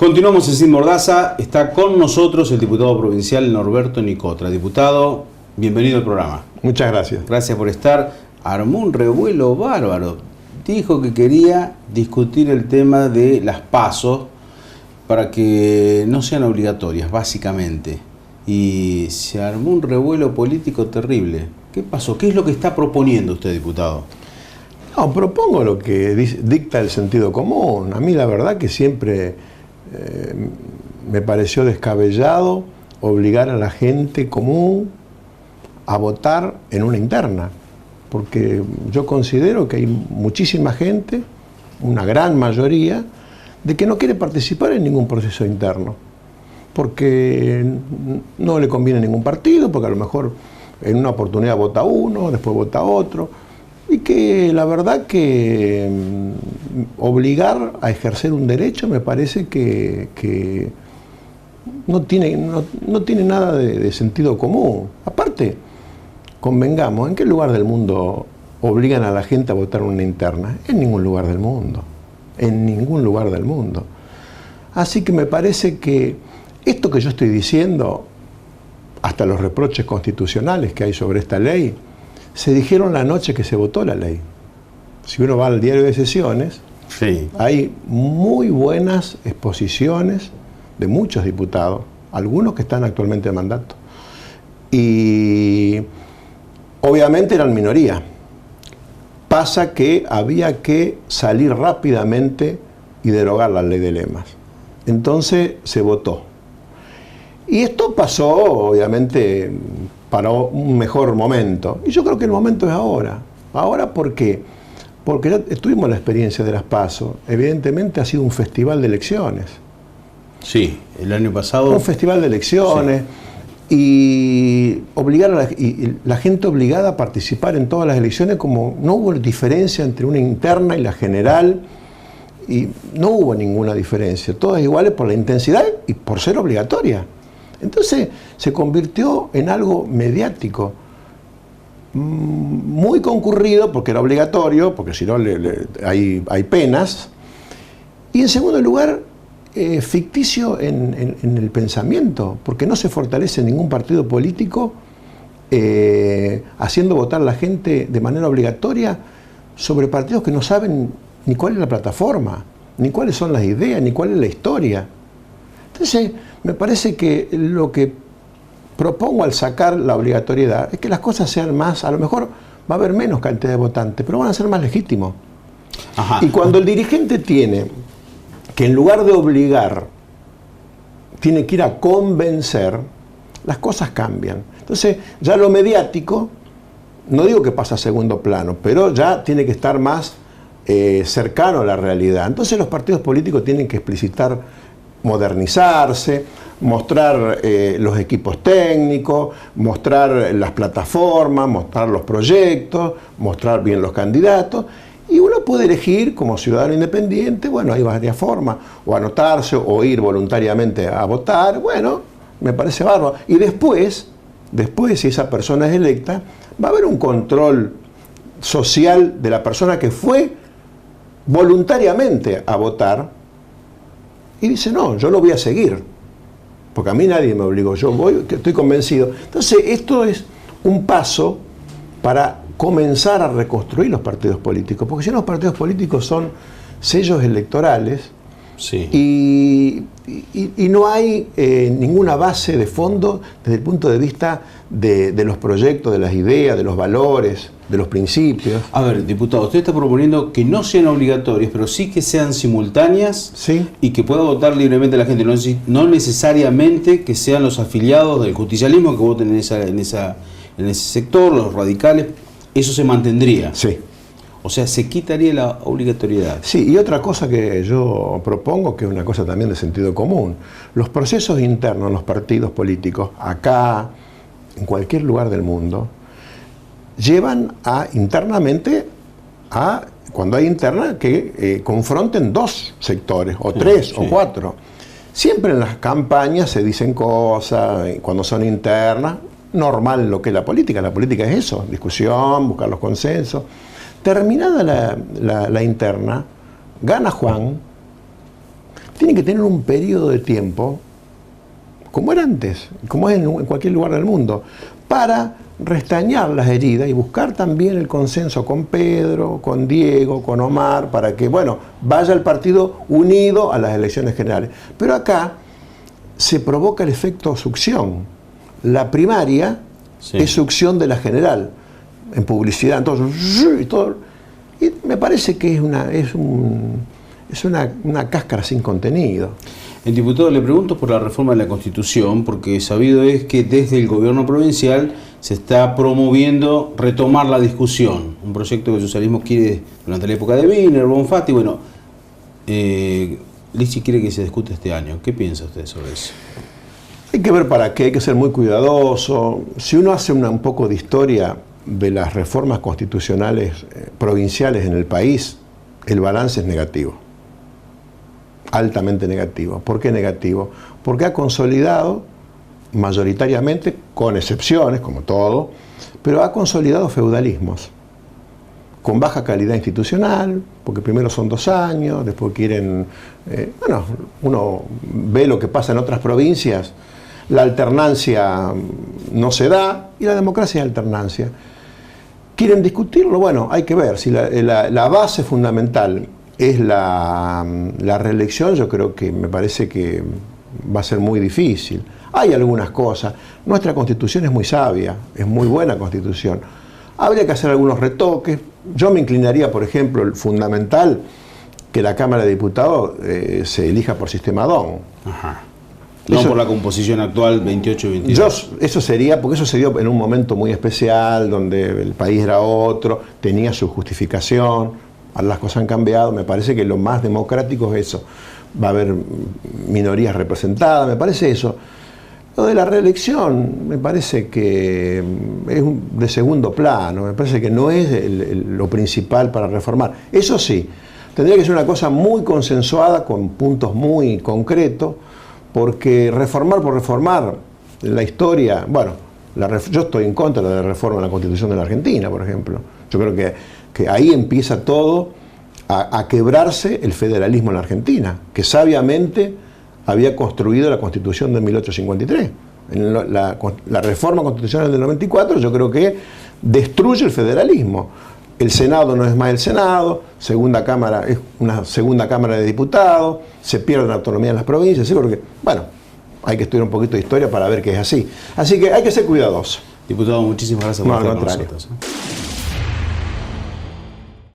Continuamos en Sin Mordaza. Está con nosotros el diputado provincial Norberto Nicotra. Diputado, bienvenido al programa. Muchas gracias. Gracias por estar. Armó un revuelo bárbaro. Dijo que quería discutir el tema de las PASO para que no sean obligatorias, básicamente. Y se armó un revuelo político terrible. ¿Qué pasó? ¿Qué es lo que está proponiendo usted, diputado? No, propongo lo que dicta el sentido común. A mí la verdad que siempre me pareció descabellado obligar a la gente común a votar en una interna, porque yo considero que hay muchísima gente, una gran mayoría, de que no quiere participar en ningún proceso interno, porque no le conviene ningún partido, porque a lo mejor en una oportunidad vota uno, después vota otro, y que la verdad que obligar a ejercer un derecho me parece que no tiene nada de sentido común. Aparte, convengamos, ¿en qué lugar del mundo obligan a la gente a votar una interna? En ningún lugar del mundo. En ningún lugar del mundo. Así que me parece que esto que yo estoy diciendo, hasta los reproches constitucionales que hay sobre esta ley, se dijeron la noche que se votó la ley. Si uno va al diario de sesiones, sí, hay muy buenas exposiciones de muchos diputados, algunos que están actualmente en mandato. Y obviamente eran minoría. Pasa que había que salir rápidamente y derogar la ley de lemas. Entonces se votó. Y esto pasó, obviamente, para un mejor momento. Y yo creo que el momento es ahora. ¿Ahora por qué? Porque ya tuvimos la experiencia de las PASO. Evidentemente ha sido un festival de elecciones. Sí, el año pasado. Un festival de elecciones. Sí. Y obligar a la gente obligada a participar en todas las elecciones, como no hubo diferencia entre una interna y la general. Y no hubo ninguna diferencia. Todas iguales por la intensidad y por ser obligatoria. Entonces se convirtió en algo mediático, muy concurrido porque era obligatorio, porque si no hay penas, y en segundo lugar ficticio en el pensamiento, porque no se fortalece ningún partido político haciendo votar a la gente de manera obligatoria sobre partidos que no saben ni cuál es la plataforma, ni cuáles son las ideas, ni cuál es la historia. Entonces, me parece que lo que propongo al sacar la obligatoriedad es que las cosas sean más, a lo mejor va a haber menos cantidad de votantes, pero van a ser más legítimos. Ajá. Y cuando el dirigente tiene que en lugar de obligar, tiene que ir a convencer, las cosas cambian. Entonces, ya lo mediático, no digo que pasa a segundo plano, pero ya tiene que estar más cercano a la realidad. Entonces los partidos políticos tienen que explicitar, modernizarse, mostrar los equipos técnicos, mostrar las plataformas, mostrar los proyectos, mostrar bien los candidatos, y uno puede elegir como ciudadano independiente. Bueno, hay varias formas, o anotarse o ir voluntariamente a votar. Bueno, me parece bárbaro. Y después, si esa persona es electa, va a haber un control social de la persona que fue voluntariamente a votar y dice, no, yo lo voy a seguir, porque a mí nadie me obligó, yo voy, que estoy convencido. Entonces, esto es un paso para comenzar a reconstruir los partidos políticos, porque si no, los partidos políticos son sellos electorales. Sí. Y no hay ninguna base de fondo desde el punto de vista de los proyectos, de las ideas, de los valores, de los principios. A ver, diputado, usted está proponiendo que no sean obligatorias, pero sí que sean simultáneas, sí, y que pueda votar libremente la gente. No necesariamente que sean los afiliados del justicialismo que voten en ese sector, los radicales. Eso se mantendría. Sí. O sea, se quitaría la obligatoriedad. Sí, y otra cosa que yo propongo, que es una cosa también de sentido común, los procesos internos en los partidos políticos, acá, en cualquier lugar del mundo, llevan internamente a, cuando hay interna, que confronten dos sectores, o tres, sí, o cuatro. Siempre en las campañas se dicen cosas, cuando son internas, normal lo que es la política es eso, discusión, buscar los consensos. Terminada la interna, gana Juan, tiene que tener un periodo de tiempo, como era antes, como es en cualquier lugar del mundo, para restañar las heridas y buscar también el consenso con Pedro, con Diego, con Omar, para que, bueno, vaya el partido unido a las elecciones generales. Pero acá se provoca el efecto succión. La primaria es succión de la general, en publicidad, entonces, y todo. Y me parece que es una cáscara sin contenido. El diputado, le pregunto por la reforma de la Constitución, porque sabido es que desde el gobierno provincial se está promoviendo retomar la discusión, un proyecto que el socialismo quiere durante la época de Wiener, Bonfatti, bueno, Lichi quiere que se discute este año. ¿Qué piensa usted sobre eso? Hay que ver para qué, hay que ser muy cuidadoso. Si uno hace un poco de historia de las reformas constitucionales provinciales en el país, el balance es negativo. Altamente negativo. ¿Por qué negativo? Porque ha consolidado mayoritariamente, con excepciones, como todo, pero ha consolidado feudalismos con baja calidad institucional, porque primero son 2 años, después quieren... bueno, uno ve lo que pasa en otras provincias, la alternancia no se da, y la democracia es alternancia. ¿Quieren discutirlo? Bueno, hay que ver. Si la base fundamental es la reelección, yo creo que me parece que va a ser muy difícil. Hay algunas cosas. Nuestra Constitución es muy sabia, es muy buena Constitución. Habría que hacer algunos retoques. Yo me inclinaría, por ejemplo, el fundamental, que la Cámara de Diputados se elija por sistema DON. Ajá. No eso, por la composición actual 28 y 22. Eso sería, porque eso se dio en un momento muy especial, donde el país era otro, tenía su justificación. Ahora las cosas han cambiado, me parece que lo más democrático es eso. Va a haber minorías representadas, me parece eso. Lo de la reelección me parece que es de segundo plano, me parece que no es lo principal para reformar. Eso sí, tendría que ser una cosa muy consensuada, con puntos muy concretos, porque reformar por reformar la historia, bueno, yo estoy en contra de la reforma de la Constitución de la Argentina, por ejemplo. Yo creo que ahí empieza todo a quebrarse el federalismo en la Argentina, que sabiamente había construido la Constitución de 1853. La reforma constitucional del 94 yo creo que destruye el federalismo. El Senado no es más el Senado, segunda cámara es una segunda cámara de diputados, se pierde la autonomía de las provincias, ¿sí? Porque, bueno, hay que estudiar un poquito de historia para ver que es así. Así que hay que ser cuidadoso. Diputado, muchísimas gracias por estar con nosotros.